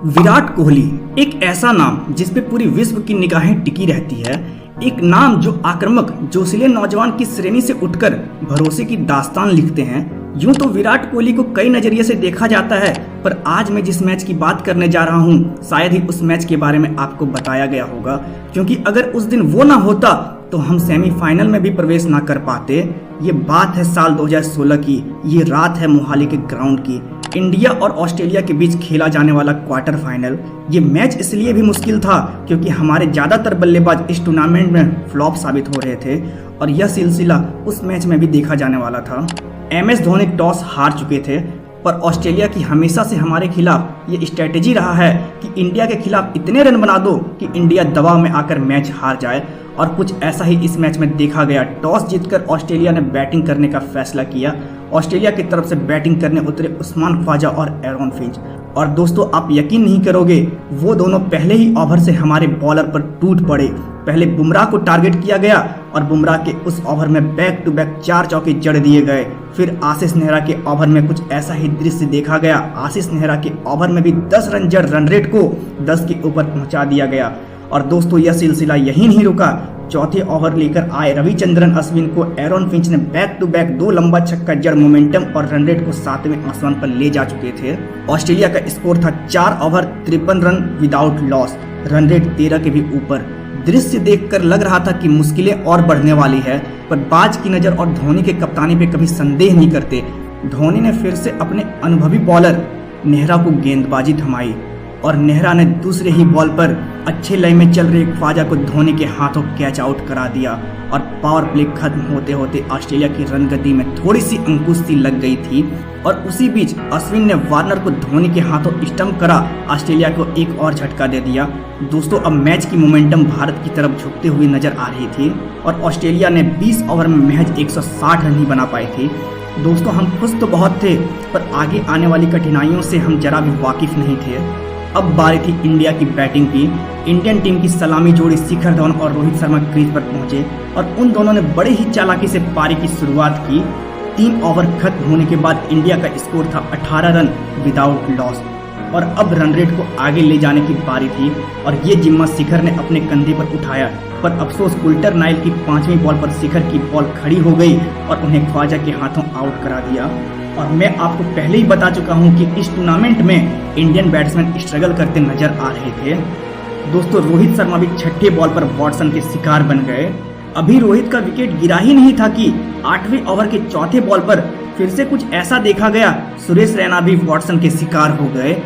विराट कोहली एक ऐसा नाम जिस पे पूरी विश्व की निगाहें टिकी रहती है। एक नाम जो आक्रामक जोशीले नौजवान की श्रेणी से उठकर भरोसे की दास्तान लिखते हैं। यूं तो विराट कोहली को कई नजरिए से देखा जाता है, पर आज मैं जिस मैच की बात करने जा रहा हूं शायद ही उस मैच के बारे में आपको बताया गया होगा, क्योंकि अगर उस दिन वो ना होता तो हम सेमीफाइनल में भी प्रवेश ना कर पाते। ये बात है साल 2016 की, ये रात है मोहाली के ग्राउंड की। इंडिया और ऑस्ट्रेलिया के बीच खेला जाने वाला क्वार्टर फाइनल। ये मैच इसलिए भी मुश्किल था क्योंकि हमारे ज्यादातर बल्लेबाज इस टूर्नामेंट में फ्लॉप साबित हो रहे थे और यह सिलसिला उस मैच में भी देखा जाने वाला था। MS धोनी टॉस हार चुके थे, पर ऑस्ट्रेलिया की हमेशा से हमारे खिलाफ ये स्ट्रेटेजी रहा है कि इंडिया के खिलाफ इतने रन बना दो कि इंडिया दबाव में आकर मैच हार जाए, और कुछ ऐसा ही इस मैच में देखा गया। टॉस जीतकर ऑस्ट्रेलिया ने बैटिंग करने का फैसला किया। ऑस्ट्रेलिया की तरफ से बैटिंग करने उतरे उस्मान ख्वाजा और एरन फिंच, और दोस्तों आप यकीन नहीं करोगे, वो दोनों पहले ही ओवर से हमारे बॉलर पर टूट पड़े। पहले बुमराह को टारगेट किया गया और बुमराह के उस ओवर में बैक टू बैक 4 चौके जड़ दिए गए। फिर आशीष नेहरा के ओवर में कुछ ऐसा ही दृश्य देखा गया। आशीष नेहरा के ओवर में भी 10 रन जड़ रन रेट को 10 के ऊपर पहुंचा दिया गया। और दोस्तों यह सिलसिला यही नहीं रुका। चौथे ओवर लेकर आए रविचंद्रन अश्विन को एरन फिंच ने बैक टू बैक 2 लंबा छक्का जड़ मोमेंटम और रन रेट को 7वें आसमान पर ले जा चुके थे। ऑस्ट्रेलिया का स्कोर था 4 over 53 run without loss, run rate 13 के भी ऊपर। दृश्य देखकर लग रहा था कि मुश्किलें और बढ़ने वाली है, पर बाज की नजर और धोनी के कप्तानी पे कभी संदेह नहीं करते। धोनी ने फिर से अपने अनुभवी बॉलर नेहरा को गेंदबाजी थमाई और नेहरा ने दूसरे ही बॉल पर अच्छे लय में चल रहे ख्वाजा को धोनी के हाथों कैच आउट करा दिया और पावर प्ले खत्म होते होते ऑस्ट्रेलिया की रन गति में थोड़ी सी अंकुश सी लग गई थी। और उसी बीच अश्विन ने वार्नर को धोनी के हाथों स्टंप करा ऑस्ट्रेलिया को एक और झटका दे दिया। दोस्तों अब मैच की मोमेंटम भारत की तरफ झुकते हुए नजर आ रही थी और ऑस्ट्रेलिया ने 20 ओवर में महज 160 रन ही बना पाई थी। दोस्तों हम खुश तो बहुत थे, पर आगे आने वाली कठिनाइयों से हम जरा भी वाकिफ नहीं थे। अब बारी थी इंडिया की बैटिंग की। इंडियन टीम की सलामी जोड़ी शिखर धवन और रोहित शर्मा क्रीज पर पहुंचे और उन दोनों ने बड़े ही चालाकी से पारी की शुरुआत की। 3 ओवर खत्म होने के बाद इंडिया का स्कोर था 18 रन विदाउट लॉस और अब रन रेट को आगे ले जाने की बारी थी और ये जिम्मा शिखर ने अपने कंधे पर उठाया। पर अफसोस कुल्टर नाइल की 5वीं बॉल पर शिखर की बॉल खड़ी हो गई और उन्हें ख्वाजा के हाथों आउट करा दिया। और मैं आपको पहले ही बता चुका हूं कि इस टूर्नामेंट में इंडियन बैट्समैन स्ट्रगल करते नजर आ रहे थे। दोस्तों रोहित शर्मा भी 6ठे बॉल पर वॉटसन के शिकार बन गए। अभी रोहित का विकेट गिरा ही नहीं था कि 8वें ओवर के चौथे बॉल पर फिर से कुछ ऐसा देखा गया। सुरेश रैना भी वॉटसन के शिकार हो गए।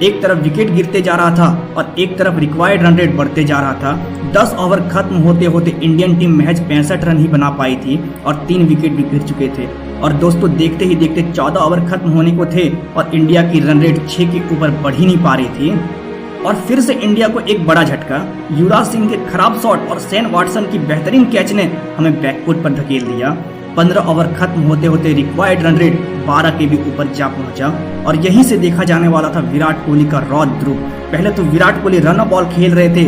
एक तरफ विकेट गिरते जा रहा था और एक तरफ रिक्वायर्ड रन रेट बढ़ते जा रहा था। 10 ओवर खत्म होते होते इंडियन टीम महज 65 रन ही बना पाई थी और 3 विकेट भी गिर चुके थे। और दोस्तों देखते ही देखते 14 ओवर खत्म होने को थे और इंडिया की रन रेट 6 के ऊपर बढ़ ही नहीं पा रही थी। और फिर से इंडिया को एक बड़ा झटका। युवराज सिंह के खराब शॉट और शेन वॉटसन की बेहतरीन कैच ने हमें बैकफुट पर धकेल दिया। 15 ओवर खत्म होते होते रिक्वायर्ड रन रेट 12 के भी ऊपर जा पहुंचा और यहीं से देखा जाने वाला था विराट कोहली का रौद्र रूप। पहले तो विराट कोहली रन बॉल खेल रहे थे,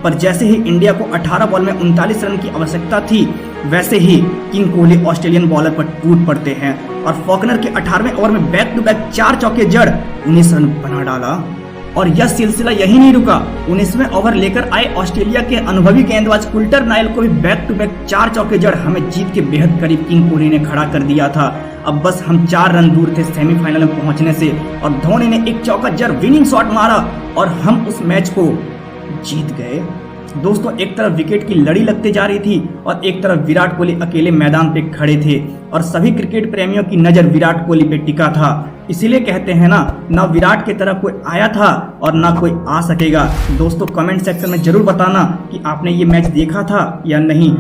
पर जैसे ही इंडिया को 18 बॉल में 39 रन की आवश्यकता थी, वैसे ही किंग कोहली ऑस्ट्रेलियन बॉलर पर टूट पड़ते हैं और फॉकनर के 18वें ओवर में बैक टू बैक 4 चौके जड़ 19 रन बना डाला। और यह सिलसिला यही नहीं रुका। 19वें ओवर लेकर आए ऑस्ट्रेलिया के अनुभवी गेंदबाज कुल्टर नाइल को भी बैक टू बैक 4 चौके जड़ हमें जीत के बेहद करीब किंग कोहली ने खड़ा कर दिया था। अब बस हम 4 रन दूर थे सेमीफाइनल में पहुंचने से और धोनी ने एक चौका जड़ विनिंग शॉट मारा और हम उस मैच को जीत गए। दोस्तों एक तरफ विकेट की लड़ी लगते जा रही थी और एक तरफ विराट कोहली अकेले मैदान पे खड़े थे और सभी क्रिकेट प्रेमियों की नजर विराट कोहली पे टिका था। इसीलिए कहते हैं ना विराट की तरह कोई आया था और ना कोई आ सकेगा। दोस्तों कमेंट सेक्शन में जरूर बताना कि आपने ये मैच देखा था या नहीं।